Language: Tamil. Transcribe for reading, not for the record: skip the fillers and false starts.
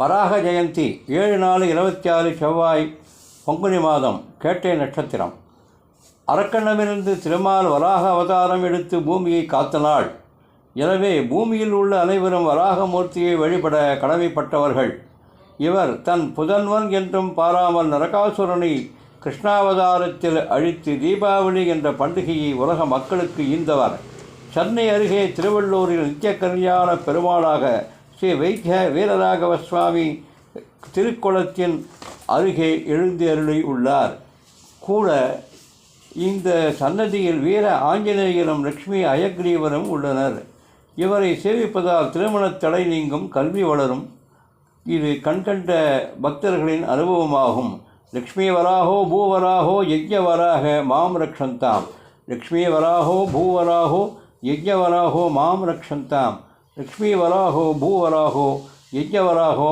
வராக ஜெயந்தி 7/4/26 செவ்வாய் பங்குனி மாதம் கேட்டை நட்சத்திரம். அரக்கண்ணமிருந்து திருமால் வராக அவதாரம் எடுத்து பூமியை காத்த நாள். எனவே பூமியில் உள்ள அனைவரும் வராகமூர்த்தியை வழிபட கடமைப்பட்டவர்கள். இவர் தன் புதன்வன் என்றும் பாராமல் நரகாசுரனை கிருஷ்ணாவதாரத்தில் அழித்து தீபாவளி என்ற பண்டிகையை உலக மக்களுக்கு ஈந்தவர். சென்னை அருகே திருவள்ளூரில் நித்திய கல்யாண பெருமாளாக ஸ்ரீ வைத்திய வீரராகவ சுவாமி திருக்குளத்தின் அருகே எழுந்தருளி உள்ளார். கூட இந்த சன்னதியில் வீர ஆஞ்சநேயரும் லட்சுமி அயக்ரீவரும் உள்ளனர். இவரை சேவிப்பதால் திருமணத் தடை நீங்கும், கல்வி வளரும். இது கண்கண்ட பக்தர்களின் அனுபவமாகும். லக்ஷ்மி வராஹோ பூவராஹோ யஜ்ஞவராக மாம் ரக்ஷந்தாம். லக்ஷ்மி வராஹோ பூவராஹோ யஜ்ஞவராஹோ மாம் ரக்ஷந்தாம். லக்ஷ்மி வராஹோ பூவராஹோ யஜ்ஞவராஹோ